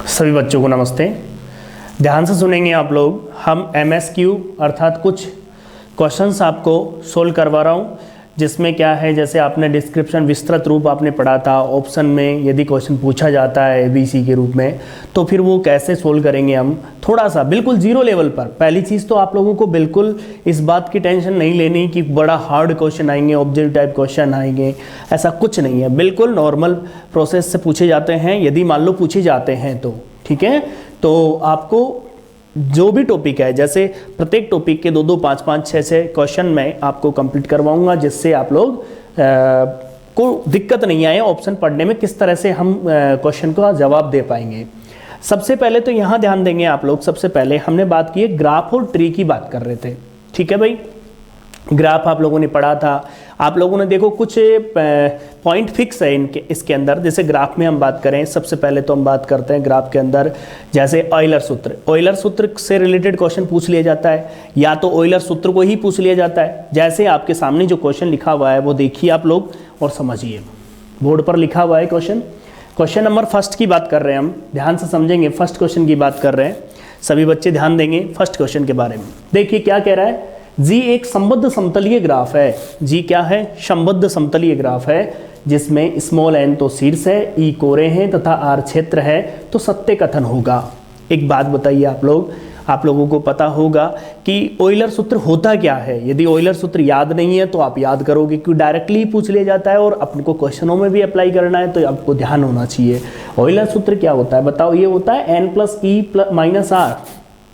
सभी बच्चों को नमस्ते। ध्यान से सुनेंगे आप लोग। हम MSQ अर्थात कुछ क्वेश्चंस आपको सोल्व करवा रहा हूँ, जिसमें क्या है, जैसे आपने डिस्क्रिप्शन विस्तृत रूप आपने पढ़ा था। ऑप्शन में यदि क्वेश्चन पूछा जाता है ABC के रूप में, तो फिर वो कैसे सोल्व करेंगे हम, थोड़ा सा बिल्कुल जीरो लेवल पर। पहली चीज़ तो आप लोगों को बिल्कुल इस बात की टेंशन नहीं लेनी कि बड़ा हार्ड क्वेश्चन आएंगे, ऑब्जेक्टिव टाइप क्वेश्चन आएंगे, ऐसा कुछ नहीं है। बिल्कुल नॉर्मल प्रोसेस से पूछे जाते हैं, यदि मान लो पूछे जाते हैं तो ठीक है। तो आपको जो भी टॉपिक है, जैसे प्रत्येक टॉपिक के 2-2, 5-5, 6-6 क्वेश्चन मैं आपको कंप्लीट करवाऊंगा, जिससे आप लोग को दिक्कत नहीं आए ऑप्शन पढ़ने में, किस तरह से हम क्वेश्चन का जवाब दे पाएंगे। सबसे पहले तो यहाँ ध्यान देंगे आप लोग। सबसे पहले हमने बात की ग्राफ और ट्री की बात कर रहे थे, ठीक है भाई। ग्राफ आप लोगों ने पढ़ा था। आप लोगों ने देखो कुछ पॉइंट फिक्स है इनके इसके अंदर। जैसे ग्राफ में हम बात करें, सबसे पहले तो हम बात करते हैं ग्राफ के अंदर, जैसे ऑयलर सूत्र। ऑयलर सूत्र से रिलेटेड क्वेश्चन पूछ लिया जाता है, या तो ऑयलर सूत्र को ही पूछ लिया जाता है। जैसे आपके सामने जो क्वेश्चन लिखा हुआ है वो देखिए आप लोग और समझिए। बोर्ड पर लिखा हुआ है क्वेश्चन नंबर फर्स्ट की बात कर रहे हैं हम। ध्यान से समझेंगे, फर्स्ट क्वेश्चन की बात कर रहे हैं। सभी बच्चे ध्यान देंगे फर्स्ट क्वेश्चन के बारे में। देखिए क्या कह रहा है। जी एक संबद्ध समतलीय ग्राफ है। जी क्या है? संबद्ध समतलीय ग्राफ है, जिसमें स्मॉल n तो शीर्ष है, ई कोरे हैं तथा r क्षेत्र है, तो सत्य कथन होगा। एक बात बताइए आप लोगों को पता होगा कि ऑयलर सूत्र होता क्या है। यदि ऑयलर सूत्र याद नहीं है तो आप याद करोगे, क्योंकि डायरेक्टली पूछ लिया जाता है और अपने को क्वेश्चनों में भी अप्लाई करना है, तो आपको ध्यान होना चाहिए। ऑयलर सूत्र क्या होता है बताओ? ये होता है n + e - r।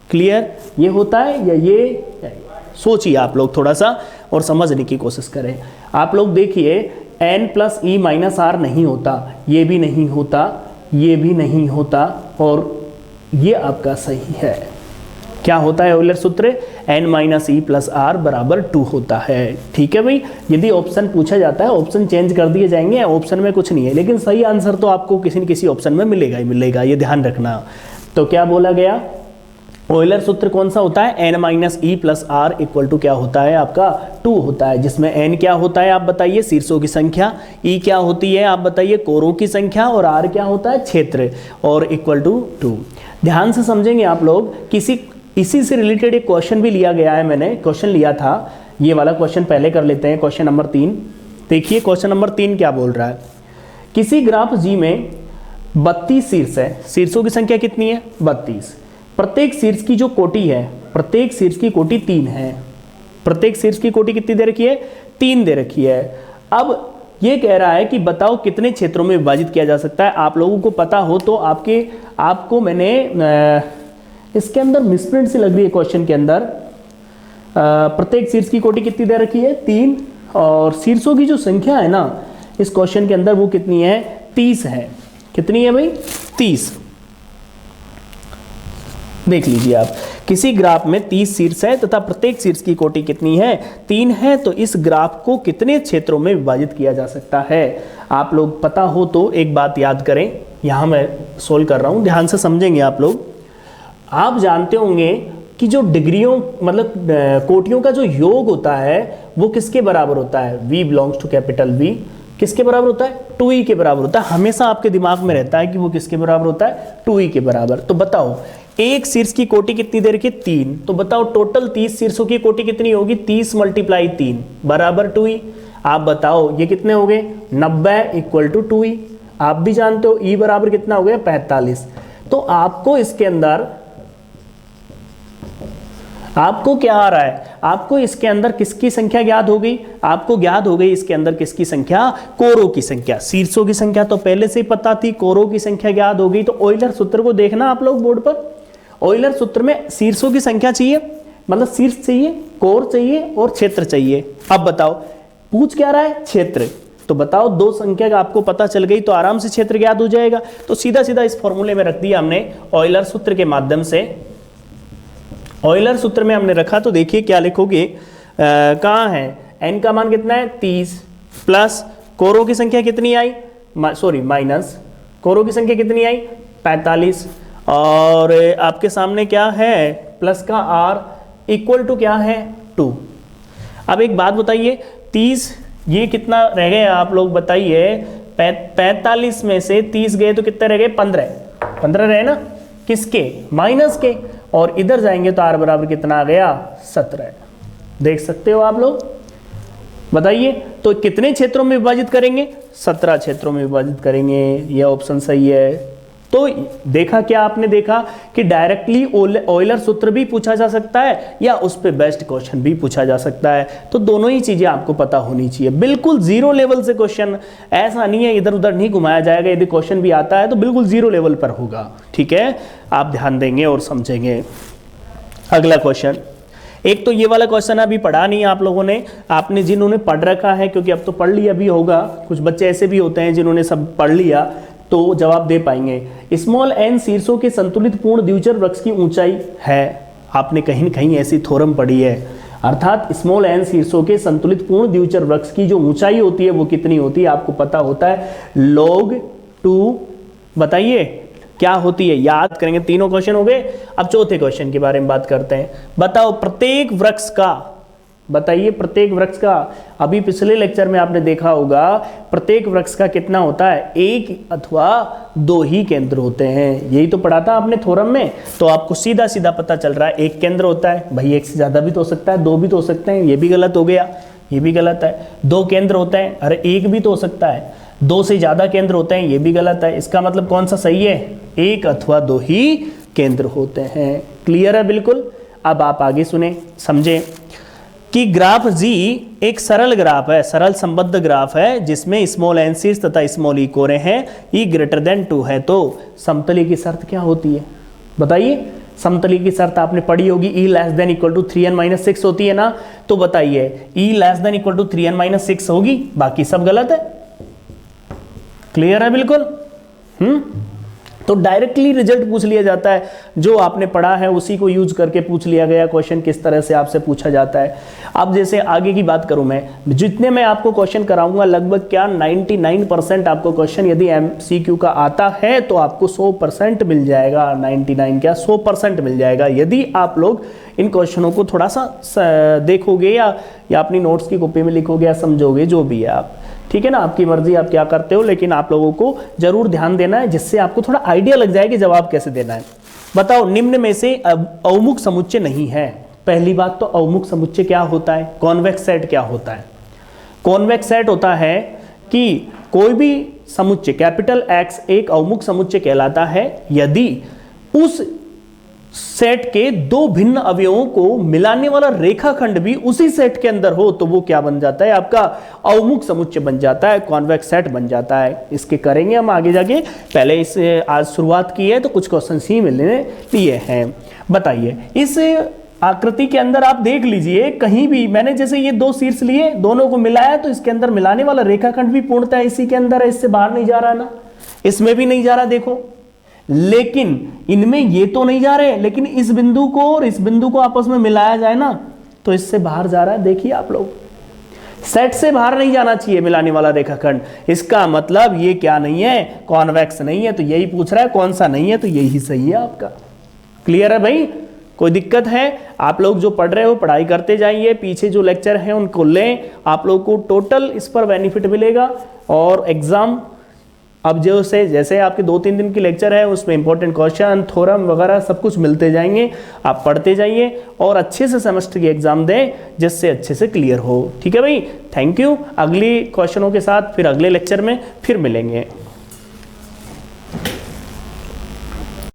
क्लियर? ये होता है या ये? सोचिए आप लोग थोड़ा सा और समझने की कोशिश करें। आप लोग देखिए n + e - r नहीं होता, ये भी नहीं होता, ये भी नहीं होता, और ये आपका सही है। क्या होता है ऑयलर सूत्र? n - e + r = 2 होता है। ठीक है भाई। यदि ऑप्शन पूछा जाता है, ऑप्शन चेंज कर दिए जाएंगे, ऑप्शन में कुछ नहीं है, लेकिन सही आंसर तो आपको किसी न किसी ऑप्शन में मिलेगा ही मिलेगा, ये ध्यान रखना। तो क्या बोला गया? ऑयलर सूत्र कौन सा होता है? n - e + r = क्या होता है आपका? 2 होता है, जिसमें n क्या होता है आप बताइए? शीर्षों की संख्या। e क्या होती है आप बताइए? कोरों की संख्या। और r क्या होता है? क्षेत्र। और = 2। ध्यान से समझेंगे आप लोग। इसी से रिलेटेड एक क्वेश्चन भी लिया गया है, मैंने क्वेश्चन लिया था। ये वाला क्वेश्चन पहले कर लेते हैं, क्वेश्चन नंबर 3। देखिए क्वेश्चन नंबर 3 क्या बोल रहा है। किसी ग्राफ G में 32 शीर्ष है। शीर्षों की संख्या कितनी है? 32। प्रत्येक शीर्ष की जो कोटि है, प्रत्येक शीर्ष की कोटि 3 है। प्रत्येक शीर्ष की कोटि कितनी दे रखी है? 3 दे रखी है। अब ये कह रहा है कि बताओ कितने क्षेत्रों में विभाजित किया जा सकता है। आप लोगों को पता हो तो आपको मैंने इसके अंदर मिसप्रिंट सी लग रही है क्वेश्चन के अंदर। प्रत्येक शीर्ष की कोटि कितनी दे रखी है? 3। और शीर्षों की जो संख्या है ना इस क्वेश्चन के अंदर, वो कितनी है? 30 है। कितनी है भाई? 30। देख लीजिए आप, किसी ग्राफ में 30 शीर्ष है तथा प्रत्येक शीर्ष की कोटि कितनी है? 3 है। तो इस ग्राफ को कितने क्षेत्रों में विभाजित किया जा सकता है? आप लोग पता हो तो एक बात याद करें, यहां मैं सोल्व कर रहा हूं, ध्यान से समझेंगे आप लोग। आप जानते होंगे कि जो डिग्रियों मतलब कोटियों का जो योग होता है वो किसके बराबर होता है? V belongs to capital V। किसके बराबर होता है? 2e के बराबर होता है। हमेशा आपके दिमाग में रहता है कि वो किसके बराबर होता है? 2e के बराबर। तो बताओ एक शीर्ष की कोटि कितनी दे रखी है? 3। तो बताओ टोटल 30 शीर्षों की कोटि कितनी होगी? 30 × 3 बराबर 2e। आप बताओ ये कितने हो गए? 90 = 2e। आप भी जानते हो e बराबर कितना हो गया? 45। तो आपको इसके अंदर आपको क्या आ रहा है? आपको इसके अंदर किसकी संख्या ज्ञात हो गई? आपको ज्ञात हो गई इसके अंदर किसकी संख्या? कोरों की संख्या। शीर्षों की संख्या तो पहले से ही पता थी, कोरों की संख्या ज्ञात हो गई। तो ऑयलर सूत्र को देखना आप लोग बोर्ड पर। ऑयलर सूत्र में शीर्षों की संख्या चाहिए, मतलब शीर्ष चाहिए, कोर चाहिए और क्षेत्र चाहिए। अब बताओ पूछ क्या रहा है? क्षेत्र। तो बताओ 2 संख्या का आपको पता चल गई तो आराम से क्षेत्र ज्ञात हो जाएगा। तो सीधा सीधा इस फॉर्मूले में रख दिया हमने ऑयलर सूत्र के माध्यम से। ऑयलर सूत्र में हमने रखा तो देखिए क्या लिखोगे, कहाँ है? n का मान कितना है? 30 प्लस कोरों की संख्या कितनी आई? माइनस कोरों की संख्या कितनी आई? 45। और आपके सामने क्या है? प्लस का r = क्या है? 2। अब एक बात बताइए, 30 ये कितना रह गया आप लोग बताइए? 45 में से 30 गए तो कितने रह गए? 15। 15 रहे ना, किसके, माइनस के, और इधर जाएंगे तो r बराबर कितना आ गया, 17। देख सकते हो आप लोग, बताइए तो कितने क्षेत्रों में विभाजित करेंगे, 17 क्षेत्रों में विभाजित करेंगे, यह ऑप्शन सही है। तो देखा क्या आपने देखा कि डायरेक्टली ऑयलर सूत्र भी पूछा जा सकता है या उस पे बेस्ट क्वेश्चन भी पूछा जा सकता है, तो दोनों ही चीजें आपको पता होनी चाहिए। बिल्कुल जीरो लेवल से क्वेश्चन, ऐसा नहीं है इधर उधर नहीं घुमाया जाएगा, यदि क्वेश्चन भी आता है तो बिल्कुल जीरो लेवल पर होगा, ठीक है, आप ध्यान देंगे और समझेंगे। अगला क्वेश्चन, एक तो ये वाला क्वेश्चन अभी पढ़ा नहीं आप लोगों ने, आपने जिन्होंने पढ़ रखा है, क्योंकि अब तो पढ़ लिया भी होगा, कुछ बच्चे ऐसे भी होते हैं जिन्होंने सब पढ़ लिया तो जवाब दे पाएंगे। स्मॉल एन शीर्षों के संतुलित पूर्ण द्विचर वृक्ष की ऊंचाई है, आपने कहीं न कहीं ऐसी थ्योरम पढ़ी है, अर्थात स्मॉल एन शीर्षों के संतुलित पूर्ण द्विचर वृक्ष की जो ऊंचाई होती है वो कितनी होती है, आपको पता होता है log 2, बताइए क्या होती है, याद करेंगे। तीनों क्वेश्चन हो गए। अब चौथे क्वेश्चन के बारे में बात करते हैं। बताओ प्रत्येक वृक्ष का, बताइए प्रत्येक वृक्ष का, अभी पिछले लेक्चर में आपने देखा होगा प्रत्येक वृक्ष का कितना होता है, एक अथवा दो ही केंद्र होते हैं, यही तो पढ़ा था आपने थ्योरम में। तो आपको सीधा सीधा पता चल रहा है एक केंद्र होता है, भाई एक से ज्यादा भी तो हो सकता है, दो भी तो हो सकते हैं, ये भी गलत हो गया, ये भी गलत है। दो केंद्र होते हैं, अरे एक भी तो हो सकता है, दो से ज्यादा केंद्र होते हैं, ये भी गलत है। इसका मतलब कौन सा सही है, एक अथवा दो ही केंद्र होते हैं। क्लियर है बिल्कुल। अब आप आगे सुने समझे कि ग्राफ G एक सरल ग्राफ है, सरल संबद्ध ग्राफ है जिसमें स्मॉल एन शीर्ष तथा स्मॉल ई कोरे हैं, E ग्रेटर देन 2 है, तो समतली की शर्त क्या होती है, बताइए। समतली की शर्त आपने पढ़ी होगी, E less than equal to 3n-6 होती है ना, तो बताइए E less than equal to 3n-6 होगी, बाकी सब गलत है। क्लियर है बिल्कुल। तो डायरेक्टली रिजल्ट पूछ लिया जाता है, जो आपने पढ़ा है उसी को यूज करके पूछ लिया गया क्वेश्चन, किस तरह से आपसे पूछा जाता है। अब जैसे आगे की बात करूं मैं, जितने मैं आपको क्वेश्चन कराऊंगा लगभग क्या 99% आपको क्वेश्चन यदि MCQ का आता है तो आपको 100% मिल जाएगा, 99 क्या 100% मिल जाएगा, यदि आप लोग इन क्वेश्चनों को थोड़ा सा देखोगे या अपनी नोट्स की कॉपी में लिखोगे या समझोगे, जो भी है आप, ठीक है ना, आपकी मर्जी आप क्या करते हो, लेकिन आप लोगों को जरूर ध्यान देना है जिससे आपको थोड़ा आइडिया लग जाए कि जवाब कैसे देना है। बताओ निम्न में से अवमुख समुच्चय नहीं है। पहली बात तो अवमुख समुच्चय क्या होता है, कॉन्वेक्स सेट क्या होता है। कॉन्वेक्स सेट होता है कि कोई भी समुच्चय कैपिटल X एक अवमुख समुच्चय कहलाता है यदि उस सेट के दो भिन्न अवयवों को मिलाने वाला रेखाखंड भी उसी सेट के अंदर हो, तो वो क्या बन जाता है, आपका अवमुख समुच्चय बन जाता है, कॉन्वेक्स सेट बन जाता है। इसके करेंगे हम आगे जाके, पहले इस आज शुरुआत की है तो कुछ क्वेश्चन ही मिलने लिए हैं। बताइए इस आकृति के अंदर आप देख लीजिए, कहीं भी मैंने जैसे ये दो शीर्ष लिए, दोनों को मिलाया, तो इसके अंदर मिलाने वाला रेखाखंड भी पूर्णतः इसी के अंदर है, इससे बाहर नहीं जा रहा ना, इसमें भी नहीं जा रहा देखो, लेकिन इनमें ये तो नहीं जा रहे, लेकिन इस बिंदु को और इस बिंदु को आपस में मिलाया जाए ना तो इससे बाहर जा रहा है। देखिए आप लोग, सेट से बाहर नहीं जाना चाहिए मिलाने वाला रेखाखंड, इसका मतलब ये क्या नहीं है, कॉन्वेक्स नहीं है, तो यही पूछ रहा है कौन सा नहीं है, तो यही सही है आपका। क्लियर है भाई, कोई दिक्कत है? आप लोग जो पढ़ रहे हो पढ़ाई करते जाइए, पीछे जो लेक्चर है उनको लें, आप लोग को टोटल इस पर बेनिफिट मिलेगा। और एग्जाम अब जो से जैसे आपके 2-3 दिन की लेक्चर है उसमें इंपॉर्टेंट क्वेश्चन थ्योरम वगैरह सब कुछ मिलते जाएंगे, आप पढ़ते जाइए और अच्छे से सेमेस्टर की एग्जाम दें जिससे अच्छे से क्लियर हो। ठीक है भाई, थैंक यू। अगली क्वेश्चनों के साथ फिर अगले लेक्चर में फिर मिलेंगे।